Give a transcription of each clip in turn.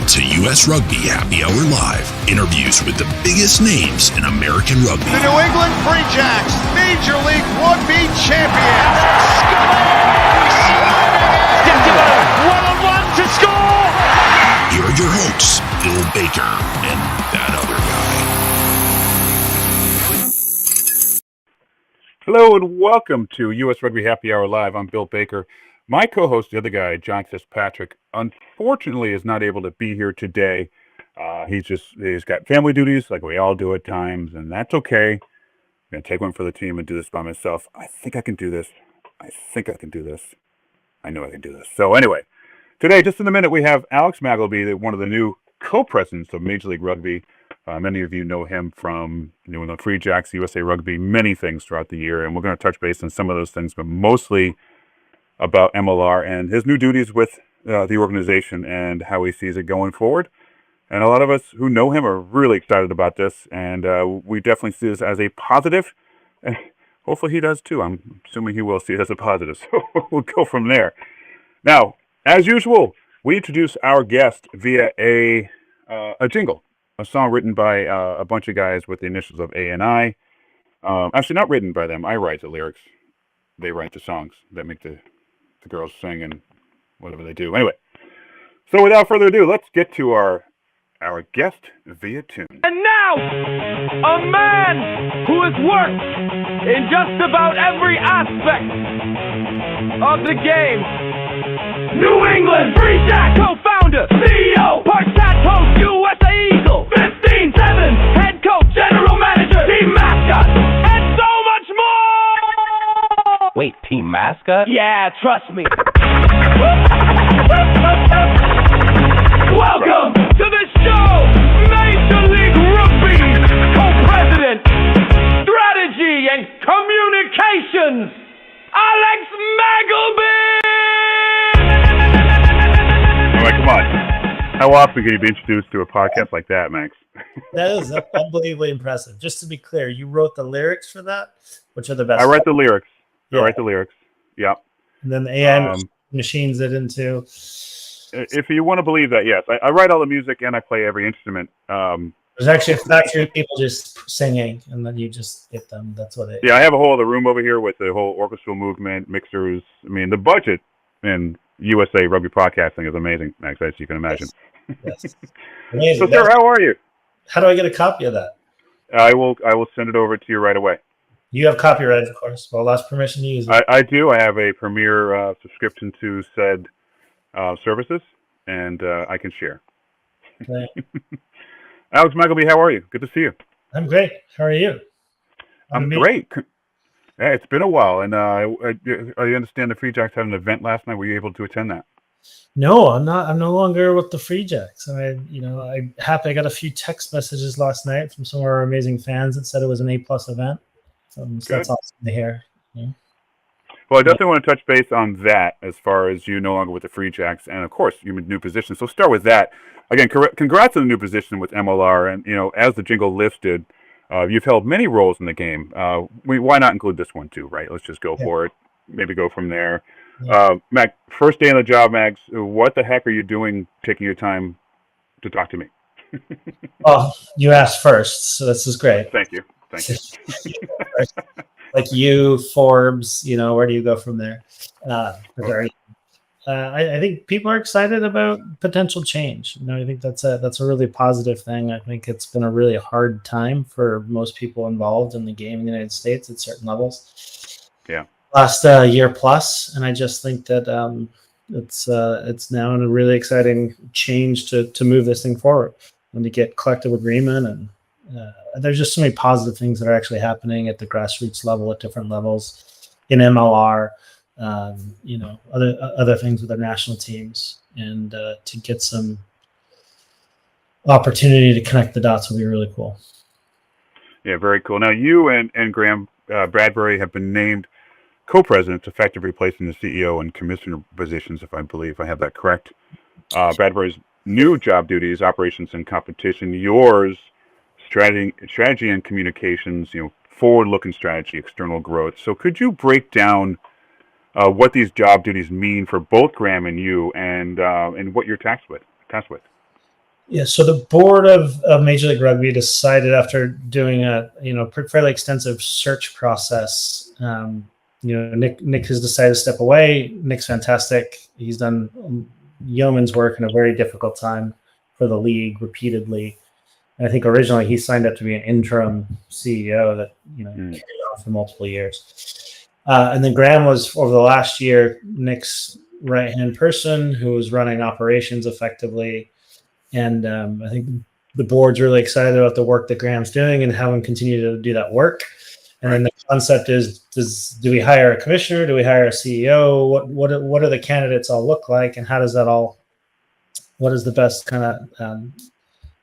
to US Rugby Happy Hour Live. Interviews with the biggest names in American rugby. The New England Free Jacks, Major League Rugby champions. One-on-one to score. Here are your hosts, Bill Baker and that other guy. Hello and welcome to US Rugby Happy Hour Live. I'm Bill Baker. My co-host, the other guy, John Fitzpatrick, unfortunately is not able to be here today. He's got family duties like we all do at times, and that's okay. I'm going to take one for the team and do this by myself. I think I can do this. I know I can do this. So anyway, today, just in a minute, we have Alex Magleby, one of the new co-presidents of Major League Rugby. Many of you know him from New England Free Jacks, USA Rugby, many things throughout the year, and we're going to touch base on some of those things, but mostly about MLR and his new duties with the organization and how he sees it going forward. And a lot of us who know him are really excited about this, and we definitely see this as a positive, and hopefully he does too. I'm assuming he will see it as a positive, so we'll go from there. Now, as usual, we introduce our guest via a jingle, a song written by a bunch of guys with the initials of A and I. Actually, not written by them. I write the lyrics. They write the songs that make the girls sing and whatever they do. Anyway, so without further ado, let's get to our guest via tune. And now, a man who has worked in just about every aspect of the game. New England Free Jack co-founder, CEO, part-cat host, USA Eagle, 15-7, head coach, general manager, team mascot, and so much more! Wait, team mascot? Yeah, trust me. Welcome to the show, Major League Rugby Co-President, Strategy and Communications, Alex Magleby! All right, come on. How often can you be introduced to a podcast like that, Max? That is unbelievably impressive. Just to be clear, you wrote the lyrics for that, which are the best. I write the lyrics. Yeah. I write the lyrics. Yeah. And then the AI machines it into. If you want to believe that, yes. I write all the music and I play every instrument. There's actually a factory of people just singing, and then you just hit them. That's what it is. Yeah, I have a whole other room over here with the whole orchestral movement, mixers. I mean, the budget in USA Rugby Podcasting is amazing, Max, as you can imagine. Yes. Amazing. So, sir, how are you? How do I get a copy of that? I will send it over to you right away. You have copyright, of course. Well, lost permission to use it. I do. I have a premier subscription to said services, and I can share. Right. Alex Magleby, how are you? Good to see you. I'm great. How are you? I'm great. Yeah, it's been a while, and I understand the Free Jacks had an event last night. Were you able to attend that? No, I'm not. I'm no longer with the Free Jacks. I'm happy. I got a few text messages last night from some of our amazing fans that said it was an A+ event. So that's awesome to hear. Yeah. Well, I definitely want to touch base on that as far as you no longer with the Free Jacks, and of course, your new position. So start with that. Again, congrats on the new position with MLR, and as the jingle listed, you've held many roles in the game. Why not include this one too, right? Let's just go for it. Maybe go from there. Yeah. Mac, first day on the job, Max. What the heck are you doing, taking your time to talk to me? Well, you asked first, so this is great. Thank you. Like you, Forbes, where do you go from there? I think people are excited about potential change. I think that's a really positive thing. I think it's been a really hard time for most people involved in the game in the United States at certain levels. Yeah. Last year plus, and I just think that it's now a really exciting change to move this thing forward and to get collective agreement, and there's just so many positive things that are actually happening at the grassroots level at different levels in MLR, other things with our national teams, and to get some opportunity to connect the dots will be really cool. Yeah, very cool. Now you and Graeme Bradbury have been named co-presidents, effectively replacing the CEO and commissioner positions, if I believe I have that correct. Bradbury's new job duties, operations and competition, yours, strategy and communications, forward-looking strategy, external growth. So could you break down what these job duties mean for both Graeme and you, and what you're tasked with? Yeah, so the board of Major League Rugby decided after doing a fairly extensive search process. Nick has decided to step away. Nick's fantastic. He's done yeoman's work in a very difficult time for the league repeatedly. And I think originally he signed up to be an interim CEO that carried on for multiple years. And then Graeme was, over the last year, Nick's right-hand person who was running operations effectively. And I think the board's really excited about the work that Graham's doing and how we continue to do that work. And then the concept is, do we hire a commissioner? Do we hire a CEO? What do the candidates all look like? And how does that all, what is the best kind of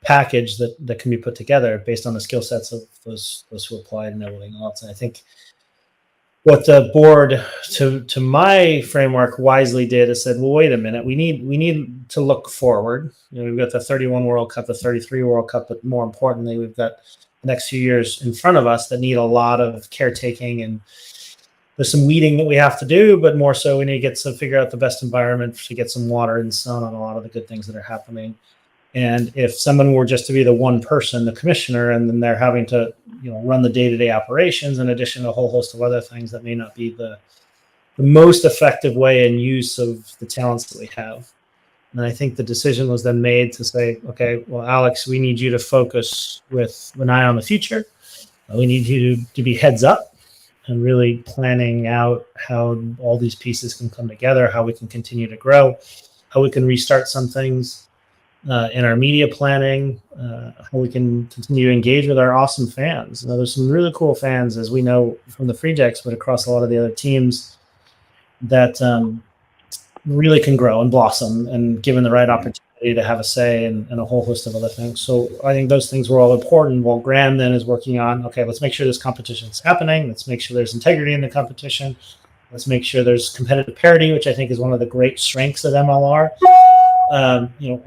package that can be put together based on the skill sets of those who applied and everything else? And I think what the board, to my framework, wisely did is said, well, wait a minute, we need to look forward. We've got the 31 World Cup, the 33 World Cup, but more importantly, we've got the next few years in front of us that need a lot of caretaking, and there's some weeding that we have to do, but more so we need to get to figure out the best environment to get some water and sun on a lot of the good things that are happening. And if someone were just to be the one person, the commissioner, and then they're having to, run the day-to-day operations in addition to a whole host of other things, that may not be the most effective way and use of the talents that we have. And I think the decision was then made to say, okay, well, Alex, we need you to focus with an eye on the future. We need you to be heads up and really planning out how all these pieces can come together, how we can continue to grow, how we can restart some things in our media planning, how we can continue to engage with our awesome fans. There's some really cool fans, as we know from the Free Jacks, but across a lot of the other teams that really can grow and blossom, and given the right opportunity to have a say and a whole host of other things. So I think those things were all important. While Graeme then is working on, okay, let's make sure this competition is happening. Let's make sure there's integrity in the competition. Let's make sure there's competitive parity, which I think is one of the great strengths of MLR.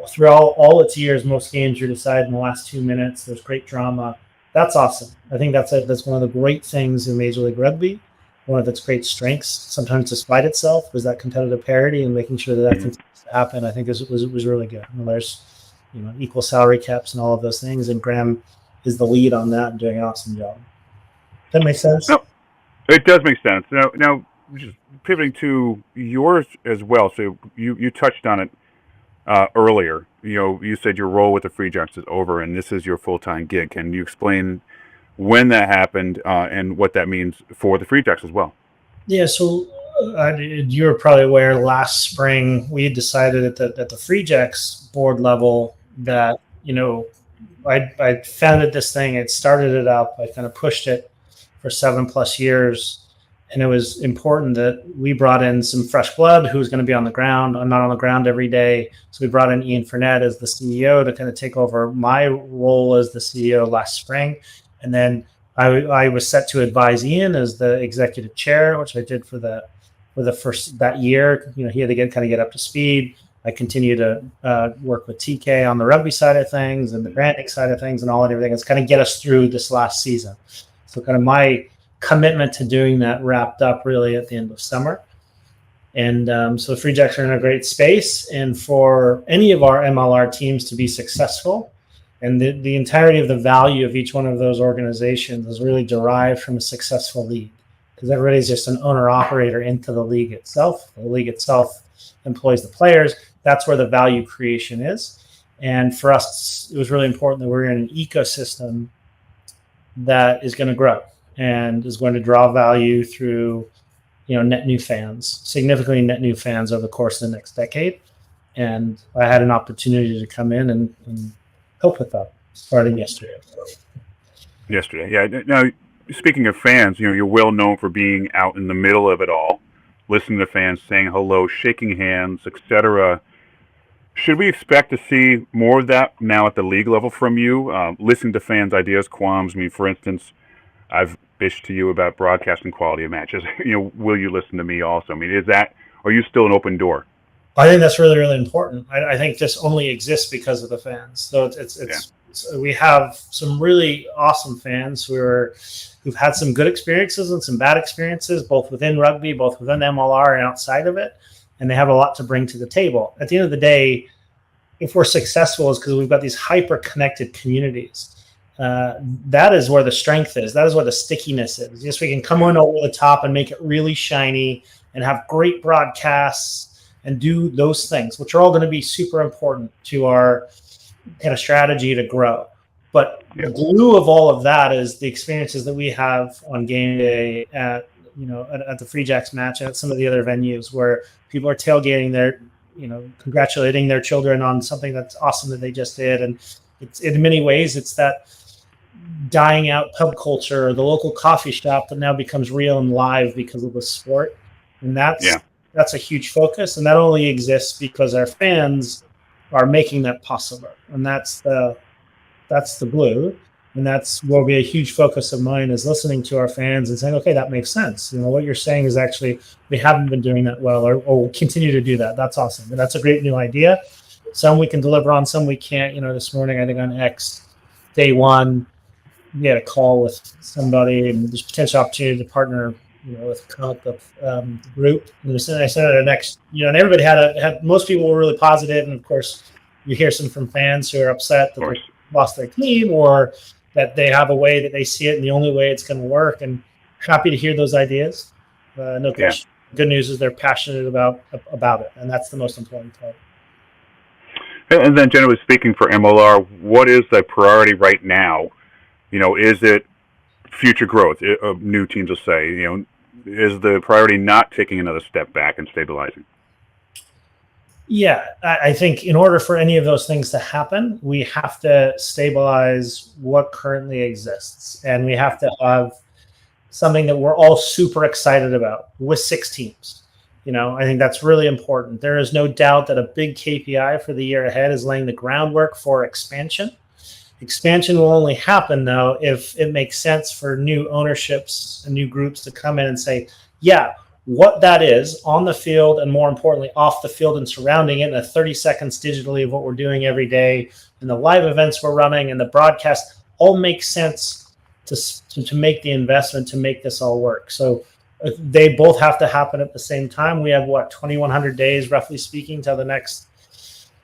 Throughout all its years, most games are decided in the last 2 minutes. There's great drama. That's awesome. I think that's one of the great things in Major League Rugby. One of its great strengths, sometimes despite itself, was that competitive parity and making sure that continues to happen. I think it was really good. There's equal salary caps and all of those things, and Graeme is the lead on that and doing an awesome job. That makes sense? No, it does make sense. Now just pivoting to yours as well. So you touched on it earlier. You said your role with the Free Jacks is over, and this is your full-time gig. Can you explain when that happened and what that means for the Free Jacks as well? Yeah, so you're probably aware last spring we decided at the Free Jacks board level that, I founded this thing. I started it up. I kind of pushed it for 7+ years. And it was important that we brought in some fresh blood who's going to be on the ground. I'm not on the ground every day. So we brought in Ian Fournette as the CEO to kind of take over my role as the CEO last spring. And then I was set to advise Ian as the executive chair, which I did for the that year. He had to get up to speed. I continue to work with TK on the rugby side of things and the branding side of things and all and everything. It's kind of get us through this last season. So kind of my commitment to doing that wrapped up really at the end of summer. And so the Free Jacks are in a great space. And for any of our MLR teams to be successful, and the entirety of the value of each one of those organizations is really derived from a successful league, because everybody's just an owner-operator into the league itself. The league itself employs the players. That's where the value creation is. And for us, it was really important that we're in an ecosystem that is going to grow and is going to draw value through, net new fans, significantly net new fans over the course of the next decade. And I had an opportunity to come in and help with that starting yesterday. Yeah. Now, speaking of fans, you're well known for being out in the middle of it all, listening to fans, saying hello, shaking hands, etc. Should we expect to see more of that now at the league level from you? Listening to fans' ideas, qualms. For instance, I've bitched to you about broadcasting quality of matches. Will you listen to me also? Are you still an open door? I think that's really, really important. I think this only exists because of the fans. So we have some really awesome fans who've had some good experiences and some bad experiences, both within rugby, both within MLR and outside of it. And they have a lot to bring to the table. At the end of the day, if we're successful, is because we've got these hyper connected communities. That is where the strength is. That is where the stickiness is. Yes, we can come on over the top and make it really shiny and have great broadcasts and do those things, which are all going to be super important to our kind of strategy to grow. But the glue of all of that is the experiences that we have on game day at the Free Jacks match and at some of the other venues where people are tailgating their, congratulating their children on something that's awesome that they just did. And it's, in many ways, it's that dying out pub culture, the local coffee shop that now becomes real and live because of the sport. And that's a huge focus. And that only exists because our fans are making that possible. And that's the glue. And that's will be a huge focus of mine, is listening to our fans and saying, okay, that makes sense. What you're saying is actually, we haven't been doing that well, or we'll continue to do that. That's awesome. And that's a great new idea. Some we can deliver on, some we can't. This morning, I think on X, day one, we had a call with somebody, and there's potential opportunity to partner, with the group. And I said at our next, and everybody had most people were really positive, and of course, you hear some from fans who are upset that they lost their team, or that they have a way that they see it, and the only way it's going to work. And happy to hear those ideas. No question. Good news is they're passionate about it, and that's the most important part. And then, generally speaking, for MLR, what is the priority right now? Is it future growth of new teams? Will say, is the priority not taking another step back and stabilizing? Yeah, I think in order for any of those things to happen, we have to stabilize what currently exists, and we have to have something that we're all super excited about with 6 teams. I think that's really important. There is no doubt that a big KPI for the year ahead is laying the groundwork for expansion. Expansion will only happen, though, if it makes sense for new ownerships and new groups to come in and say, yeah, what that is on the field, and more importantly, off the field and surrounding it, in 30 seconds digitally of what we're doing every day, and the live events we're running and the broadcast all make sense to make the investment to make this all work. So they both have to happen at the same time. We have 2,100 days, roughly speaking, till the next.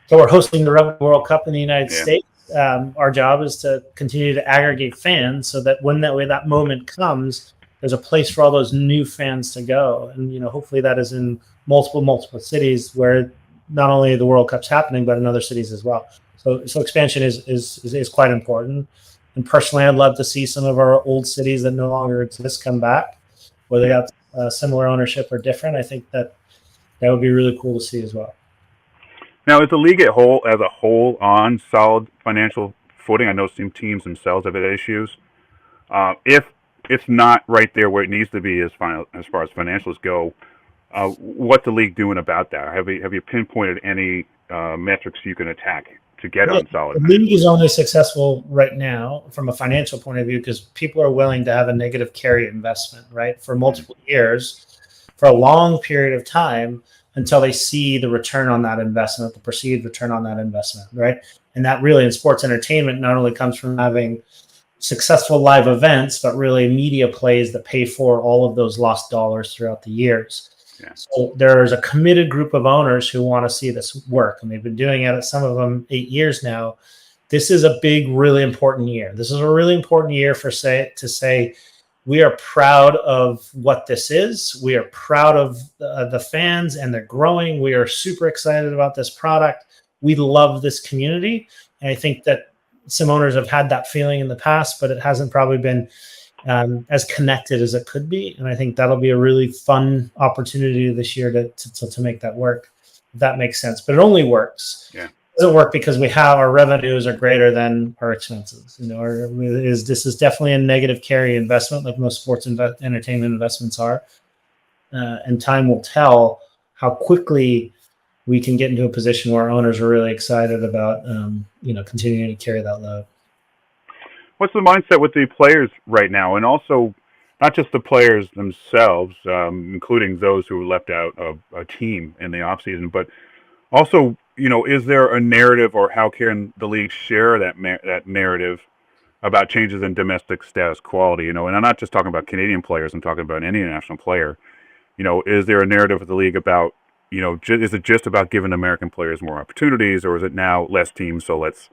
So we're hosting the Rugby World Cup in the United States. Our job is to continue to aggregate fans so that when that moment comes, there's a place for all those new fans to go. And, hopefully that is in multiple cities where not only the World Cup's happening, but in other cities as well. So expansion is quite important. And personally, I'd love to see some of our old cities that no longer exist come back, whether they got similar ownership or different. I think that would be really cool to see as well. Now, is the league as a whole on solid financial footing? I know some teams themselves have had issues. If it's not right there where it needs to be as far as financials go, what's the league doing about that? Have you pinpointed any metrics you can attack to get on solid? The league is only successful right now from a financial point of view because people are willing to have a negative carry investment, right, for multiple years, for a long period of time, until they see the return on that investment, the perceived return on that investment, right? And that really, in sports entertainment, not only comes from having successful live events, but really media plays that pay for all of those lost dollars throughout the years. Yeah. So there's a committed group of owners who want to see this work, and they've been doing it, some of them 8 years now. This is a big, really important year. This is a really important year to say, we are proud of what this is. We are proud of the fans, and they're growing. We are super excited about this product. We love this community. And I think that some owners have had that feeling in the past, but it hasn't probably been as connected as it could be. And I think that'll be a really fun opportunity this year to make that work, if that makes sense. But it only works. Yeah. It doesn't work because our revenues are greater than our expenses. This is definitely a negative carry investment, like most sports entertainment investments are. And time will tell how quickly we can get into a position where owners are really excited about, continuing to carry that load. What's the mindset with the players right now? And also, not just the players themselves, including those who were left out of a team in the offseason, but also, is there a narrative, or how can the league share that narrative about changes in domestic status quality? And I'm not just talking about Canadian players, I'm talking about any international player. Is there a narrative of the league about is it just about giving American players more opportunities, or is it now less teams, so let's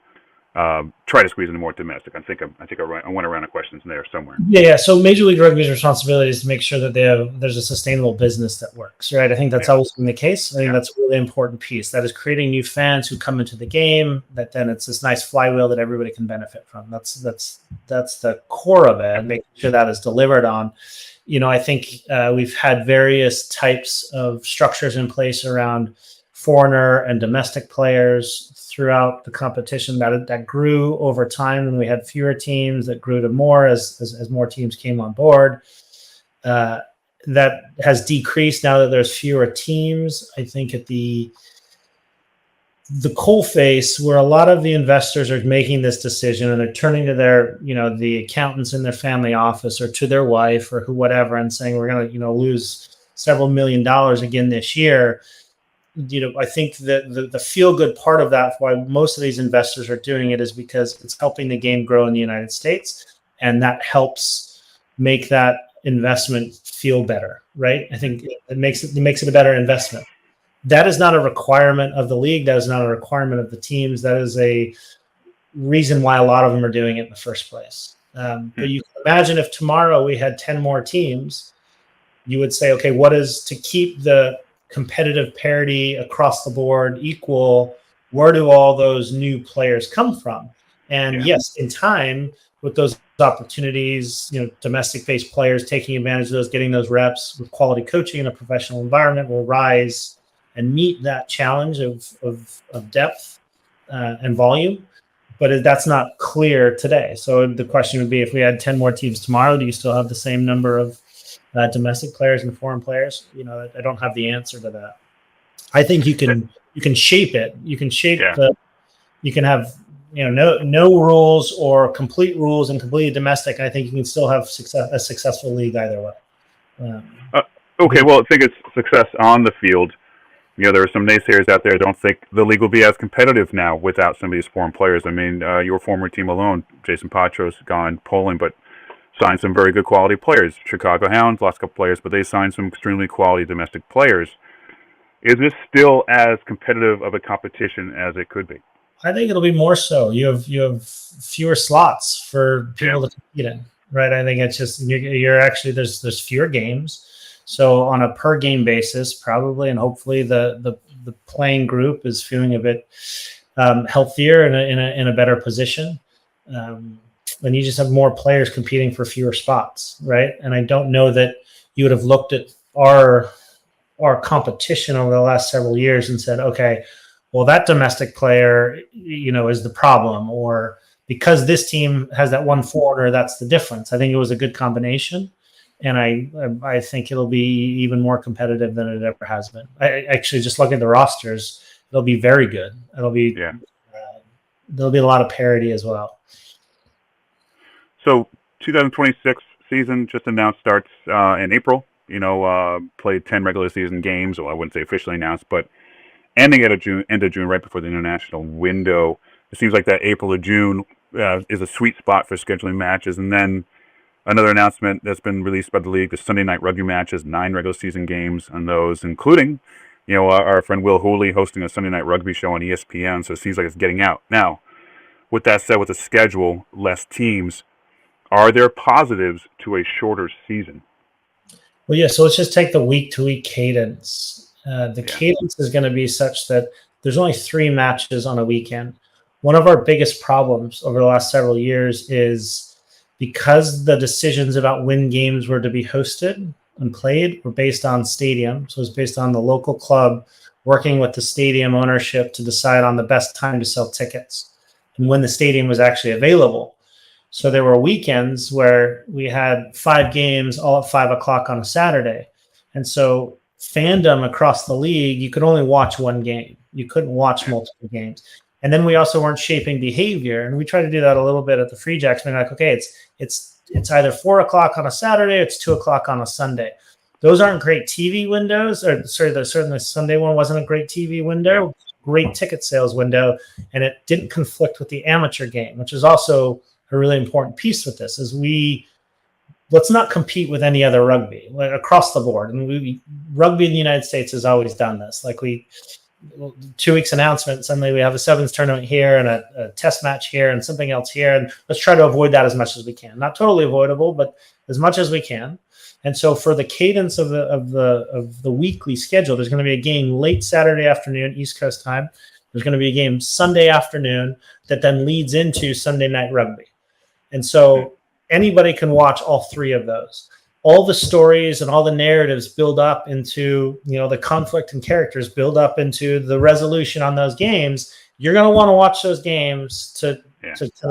try to squeeze in more domestic? I think I went around the questions there somewhere. Yeah. So Major League Rugby's responsibility is to make sure that there's a sustainable business that works, right? I think that's always been the case. I think that's a really important piece. That is creating new fans who come into the game. That then it's this nice flywheel that everybody can benefit from. That's the core of it. And making sure that is delivered on. I think we've had various types of structures in place around foreigner and domestic players throughout the competition that grew over time, and we had fewer teams that grew to more as more teams came on board. That has decreased now that there's fewer teams. I think at the coalface where a lot of the investors are making this decision, and they're turning to their, the accountants in their family office or to their wife or whatever, and saying we're going to, lose several $1 million again this year. I think that the feel-good part of that, why most of these investors are doing it, is because it's helping the game grow in the United States, and that helps make that investment feel better, right? I think it makes it a better investment. That is not a requirement of the league. That is not a requirement of the teams. That is a reason why a lot of them are doing it in the first place. But you can imagine if tomorrow we had 10 more teams, you would say, okay, what is to keep the competitive parity across the board equal? Where do all those new players come from? And yes, in time, with those opportunities, domestic-based players taking advantage of those, getting those reps with quality coaching in a professional environment will rise and meet that challenge of depth and volume. But that's not clear today. So the question would be, if we had 10 more teams tomorrow, do you still have the same number of domestic players and foreign players? I don't have the answer to that. I think you can shape it. You can shape you can have no rules or complete rules and completely domestic. I think you can still have a successful league either way. Okay, well, I think it's success on the field. There are some naysayers out there that don't think the league will be as competitive now without some of these foreign players. I mean, your former team alone, Jason Patros, gone Poland, but signed some very good quality players. Chicago Hounds lost a couple players, but they signed some extremely quality domestic players. Is this still as competitive of a competition as it could be? I think it'll be more so. You have fewer slots for people to compete in, right? I think it's just you're actually there's fewer games. So on a per game basis, probably, and hopefully the playing group is feeling a bit healthier in a better position. And you just have more players competing for fewer spots, right? And I don't know that you would have looked at our competition over the last several years and said, okay, well, that domestic player, is the problem, or because this team has that one foreigner, that's the difference. I think it was a good combination, and I think it'll be even more competitive than it ever has been. I actually just looking at the rosters, it'll be very good. There'll be a lot of parity as well. So 2026 season just announced, starts in April. Played 10 regular season games. Well, I wouldn't say officially announced, but ending at end of June, right before the international window. It seems like that April to June is a sweet spot for scheduling matches. And then another announcement that's been released by the league, the Sunday night rugby matches, 9 regular season games on those, including, our friend Will Hooley hosting a Sunday night rugby show on ESPN. So it seems like it's getting out. Now, with that said, with the schedule, less teams, are there positives to a shorter season? Well, yeah, so let's just take the week-to-week cadence. Cadence is going to be such that there's only 3 matches on a weekend. One of our biggest problems over the last several years is because the decisions about when games were to be hosted and played were based on stadium. So it's based on the local club working with the stadium ownership to decide on the best time to sell tickets and when the stadium was actually available. So there were weekends where we had 5 games all at 5 o'clock on a Saturday. And so fandom across the league, you could only watch one game. You couldn't watch multiple games. And then we also weren't shaping behavior. And we try to do that a little bit at the Free Jacks. Being like, okay, it's either 4 o'clock on a Saturday, or it's 2 o'clock on a Sunday. Those aren't great TV windows. Or certainly the Sunday one wasn't a great TV window, great ticket sales window. And it didn't conflict with the amateur game, which is also a really important piece with this. Is let's not compete with any other rugby, like across the board. And rugby in the United States has always done this. Like 2 weeks announcement, suddenly we have a sevens tournament here and a test match here and something else here. And let's try to avoid that as much as we can. Not totally avoidable, but as much as we can. And so for the cadence of the weekly schedule, there's going to be a game late Saturday afternoon, East Coast time. There's going to be a game Sunday afternoon that then leads into Sunday night rugby. And so anybody can watch all three of those. All the stories and all the narratives build up into, the conflict and characters build up into the resolution on those games. You're going to want to watch those games to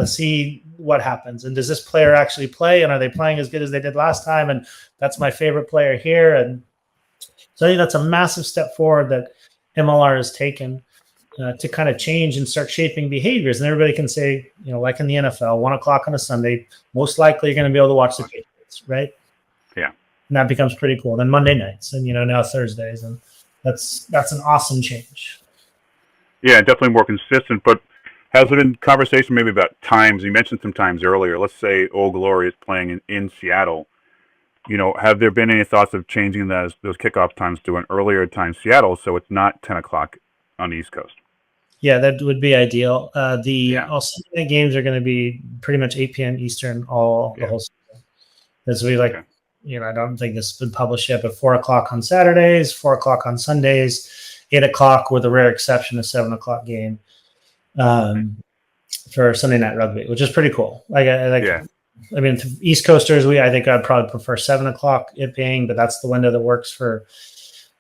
see what happens. And does this player actually play? And are they playing as good as they did last time? And that's my favorite player here. And so I think that's a massive step forward that MLR has taken to kind of change and start shaping behaviors. And everybody can say, like in the NFL, 1:00 on a Sunday, most likely you're going to be able to watch the Patriots, right? Yeah. And that becomes pretty cool. Then Monday nights and, now Thursdays. And that's an awesome change. Yeah, definitely more consistent. But has there been conversation maybe about times? You mentioned some times earlier. Let's say Old Glory is playing in Seattle. Have there been any thoughts of changing those kickoff times to an earlier time Seattle so it's not 10 o'clock on the East Coast? Yeah, that would be ideal. All Sunday games are going to be pretty much 8 p.m. Eastern the whole season. As we I don't think this has been published yet, but 4:00 on Saturdays, 4:00 on Sundays, 8:00 with a rare exception, a 7:00 game for Sunday night rugby, which is pretty cool. I mean, East Coasters, I think I'd probably prefer 7:00 it being, but that's the window that works for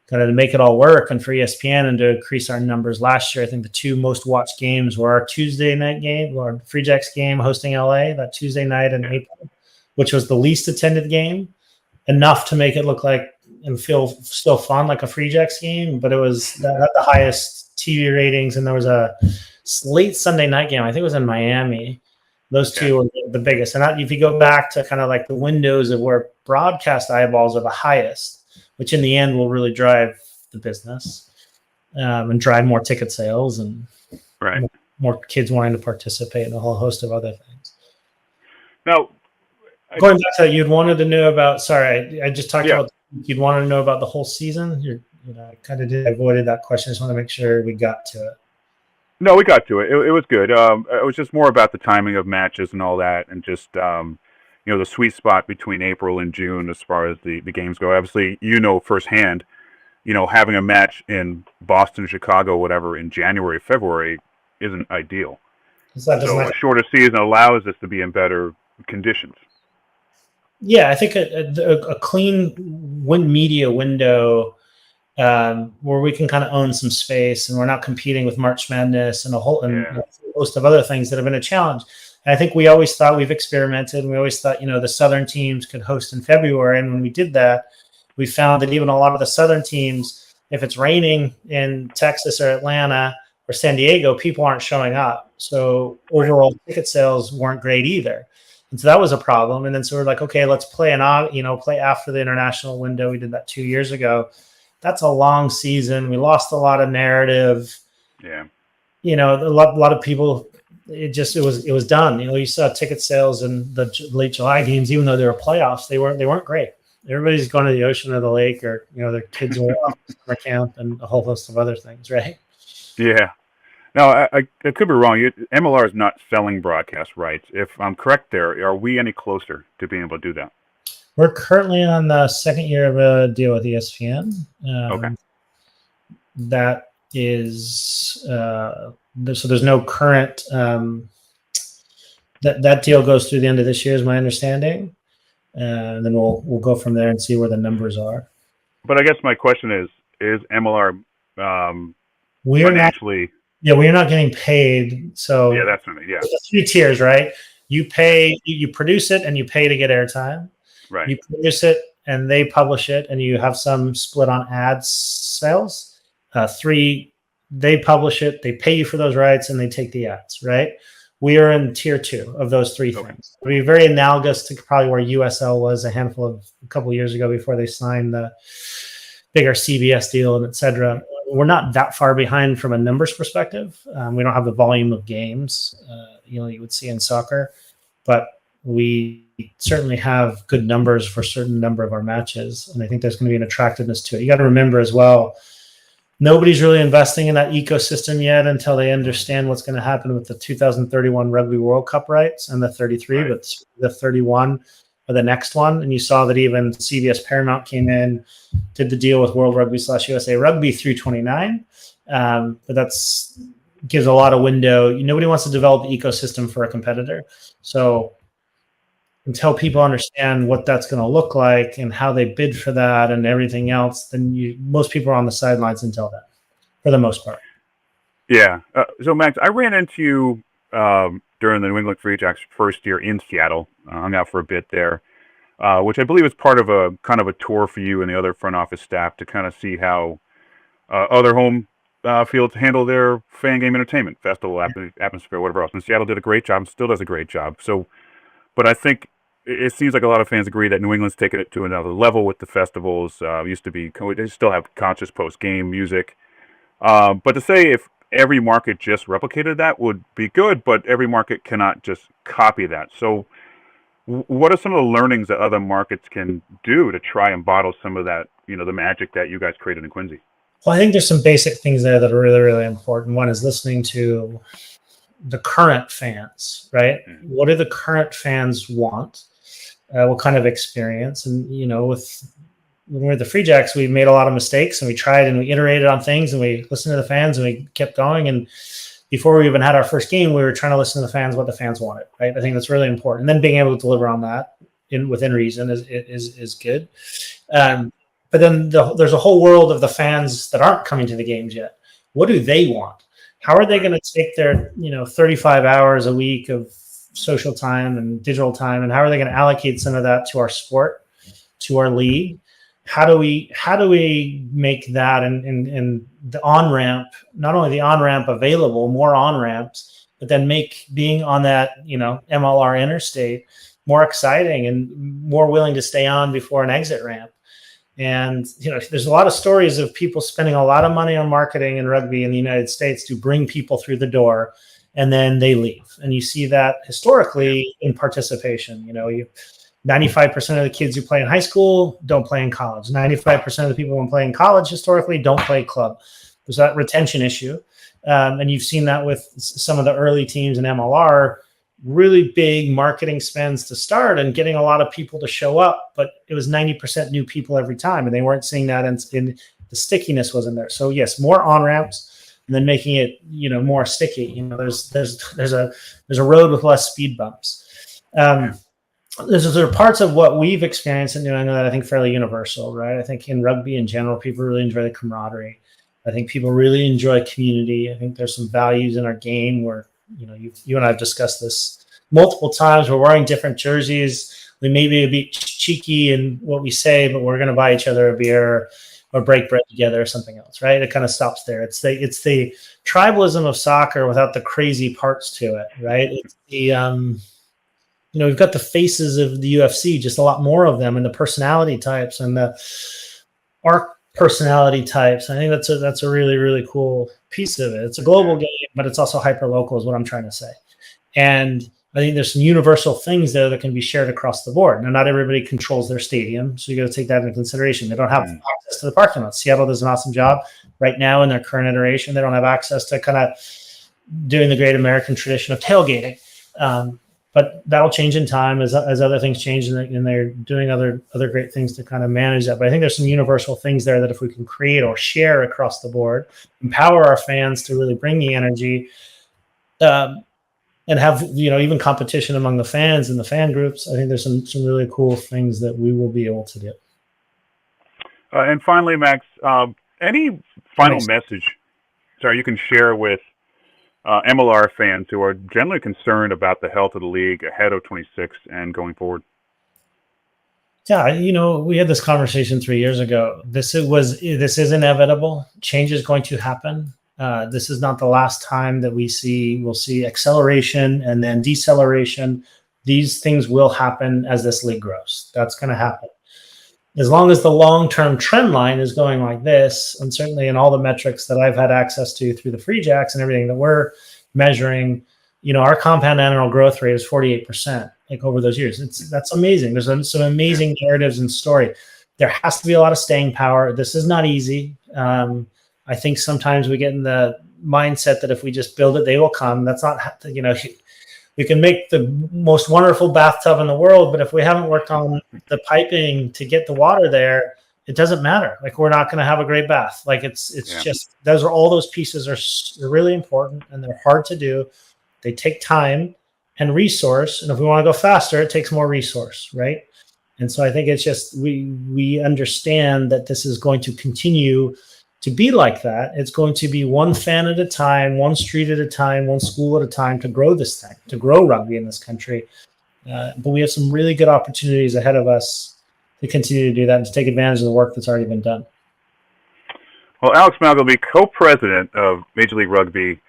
kind of to make it all work and for ESPN and to increase our numbers. Last year, I think the two most watched games were our Tuesday night game, or Free Jacks game hosting LA, that Tuesday night in April, which was the least attended game, enough to make it look like and feel still fun like a Free Jacks game, but it was the highest TV ratings. And there was a late Sunday night game, I think it was in Miami. Those two were the biggest. And if you go back to kind of like the windows of where broadcast eyeballs are the highest, which in the end will really drive the business and drive more ticket sales and more kids wanting to participate and a whole host of other things. Now, going back to that, you'd wanted to know about, sorry, I just talked about, you'd wanted to know about the whole season. I kind of avoided that question. I just want to make sure we got to it. No, we got to it. It was good. It was just more about the timing of matches and all that, and just the sweet spot between April and June as far as the games go. Obviously, firsthand, having a match in Boston, Chicago, whatever, in January, February isn't ideal. So a shorter season allows us to be in better conditions. Yeah, I think a clean media window where we can kind of own some space and we're not competing with March Madness and a host of other things that have been a challenge. And I think we always thought, we've experimented, and we always thought, the Southern teams could host in February. And when we did that, we found that even a lot of the Southern teams, if it's raining in Texas or Atlanta or San Diego, people aren't showing up. So overall ticket sales weren't great either. And so that was a problem. And then so we're like, okay, let's play play after the international window. We did that 2 years ago. That's a long season. We lost a lot of narrative. Yeah. A lot of people, it was done. You saw ticket sales in the late July games, even though they were playoffs, they weren't great. Everybody's going to the ocean or the lake, or their kids were off summer camp and a whole host of other things, right? Yeah. Now, I could be wrong. MLR is not selling broadcast rights. If I'm correct there, are we any closer to being able to do that? We're currently on the second year of a deal with ESPN. Okay. That is so there's no current that deal goes through the end of this year, is my understanding, and then we'll go from there and see where the numbers are. But I guess my question is MLR we are financially? We are not getting paid. So that's what I mean. Yeah, there's 3 tiers, right? You pay, you produce it, and you pay to get airtime. Right. You produce it, and they publish it, and you have some split on ads sales. 3, they publish it, they pay you for those rights, and they take the ads, right? We are in tier 2 of those 3 things. It'll be very analogous to probably where USL was a couple of years ago before they signed the bigger CBS deal and et cetera. We're not that far behind from a numbers perspective. We don't have the volume of games you would see in soccer, but we certainly have good numbers for a certain number of our matches. And I think there's going to be an attractiveness to it. You got to remember as well, nobody's really investing in that ecosystem yet until they understand what's going to happen with the 2031 Rugby World Cup rights and the 33, right. But the 31 or the next one. And you saw that even CBS Paramount came in, did the deal with World Rugby / USA Rugby through 29. But that's gives a lot of window. Nobody wants to develop the ecosystem for a competitor. So until people understand what that's going to look like and how they bid for that and everything else, then most people are on the sidelines until then, for the most part. Yeah. So, Max, I ran into you during the New England Free Jacks first year in Seattle. Hung out for a bit there, which I believe was part of a kind of a tour for you and the other front office staff to kind of see how other home fields handle their fan game entertainment, festival, atmosphere, whatever else. And Seattle did a great job and still does a great job. So, but I think it seems like a lot of fans agree that New England's taken it to another level with the festivals. Used to be, they still have conscious post-game music. But to say if every market just replicated that would be good, but every market cannot just copy that. So what are some of the learnings that other markets can do to try and bottle some of that, the magic that you guys created in Quincy? Well, I think there's some basic things there that are really, really important. One is listening to the current fans, right? Mm-hmm. What do the current fans want? What kind of experience? And, when we were at the Free Jacks, we made a lot of mistakes and we tried and we iterated on things and we listened to the fans and we kept going. And before we even had our first game, we were trying to listen to the fans, what the fans wanted, right? I think that's really important. And then being able to deliver on that within reason is good. But then there's a whole world of the fans that aren't coming to the games yet. What do they want? How are they going to take their, 35 hours a week of social time and digital time, and how are they going to allocate some of that to our sport, to our league? How do we make that and the on-ramp, not only the on-ramp available, more on-ramps, but then make being on that, MLR interstate more exciting and more willing to stay on before an exit ramp. And, there's a lot of stories of people spending a lot of money on marketing and rugby in the United States to bring people through the door, and then they leave. And you see that historically in participation. 95% of the kids who play in high school don't play in college. 95% of the people who play in college historically don't play club. There's that retention issue. And you've seen that with some of the early teams in MLR, really big marketing spends to start and getting a lot of people to show up, but it was 90% new people every time, and they weren't seeing that, and the stickiness wasn't there. So yes, more on-ramps, and then making it more sticky. There's a road with less speed bumps. There's parts of what we've experienced in New England that I think fairly universal, right? I think in rugby in general, people really enjoy the camaraderie. I think people really enjoy community. I think there's some values in our game where you and I have discussed this multiple times. We're wearing different jerseys. We may be a bit cheeky in what we say, but we're going to buy each other a beer or break bread together or something else, right? It kind of stops there. It's the tribalism of soccer without the crazy parts to it, right? It's the we've got the faces of the UFC, just a lot more of them, and the personality types and the arc personality types. I think that's a really, really cool piece of it. It's a global game, but it's also hyper local is what I'm trying to say. And I think there's some universal things there that can be shared across the board. Now, not everybody controls their stadium, so you got to take that into consideration. They don't have access to the parking lot. Seattle does an awesome job right now in their current iteration. They don't have access to kind of doing the great American tradition of tailgating. But that'll change in time as other things change, and they're doing other great things to kind of manage that. But I think there's some universal things there that if we can create or share across the board, empower our fans to really bring the energy, and have even competition among the fans and the fan groups. I think there's some really cool things that we will be able to do. And finally, Max, any final message you can share with MLR fans who are generally concerned about the health of the league ahead of 26 and going forward? Yeah, we had this conversation 3 years ago. This is inevitable. Change is going to happen. This is not the last time that we'll see acceleration and then deceleration. These things will happen as this league grows. That's going to happen. As long as the long-term trend line is going like this, and certainly in all the metrics that I've had access to through the Free Jacks and everything that we're measuring, our compound annual growth rate is 48%, like over those years. That's amazing. There's some amazing narratives and story. There has to be a lot of staying power. This is not easy. I think sometimes we get in the mindset that if we just build it, they will come. That's not, we can make the most wonderful bathtub in the world, but if we haven't worked on the piping to get the water there, it doesn't matter. Like, we're not going to have a great bath. Like, it's just, all those pieces are really important, and they're hard to do. They take time and resource. And if we want to go faster, it takes more resource, right? And so I think it's just, we understand that this is going to continue to be like that. It's going to be one fan at a time, one street at a time, one school at a time to grow this thing, to grow rugby in this country. But we have some really good opportunities ahead of us to continue to do that and to take advantage of the work that's already been done. Well, Alex Magleby, co-president of Major League Rugby,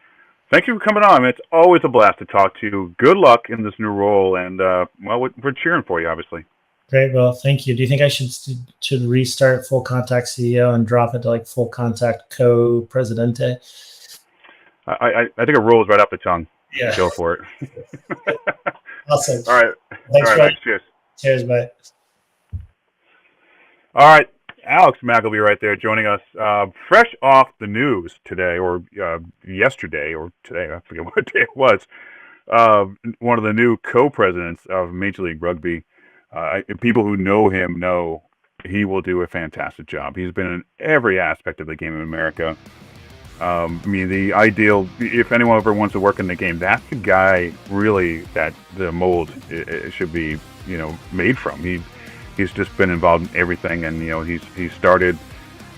thank you for coming on. It's always a blast to talk to you. Good luck in this new role, and we're cheering for you, obviously. Great. Well, thank you. Do you think I should restart Full Contact CEO and drop it to like Full Contact Co-Presidente? I think it rolls right off the tongue. Yeah. Go for it. Awesome. All right. Thanks, all right. Cheers. Cheers, bye. All right. Alex Magleby right there joining us, fresh off the news today, or yesterday, or today, I forget what day it was, one of the new co-presidents of Major League Rugby. People who know him know he will do a fantastic job. He's been in every aspect of the game in America. The ideal, if anyone ever wants to work in the game, that's the guy really that the mold it should be, made from. He's just been involved in everything, and he's started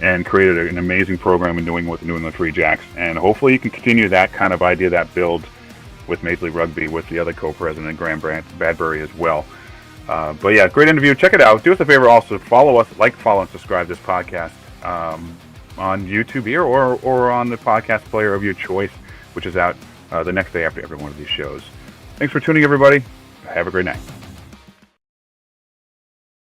and created an amazing program in New England with the New England Free Jacks, and hopefully he can continue that kind of idea, that build with Major League Rugby with the other co-president, Graeme Bradbury, as well. But yeah, great interview. Check it out. Do us a favor also, follow us, follow, and subscribe to this podcast on YouTube here or on the podcast player of your choice, which is out the next day after every one of these shows. Thanks for tuning, everybody. Have a great night.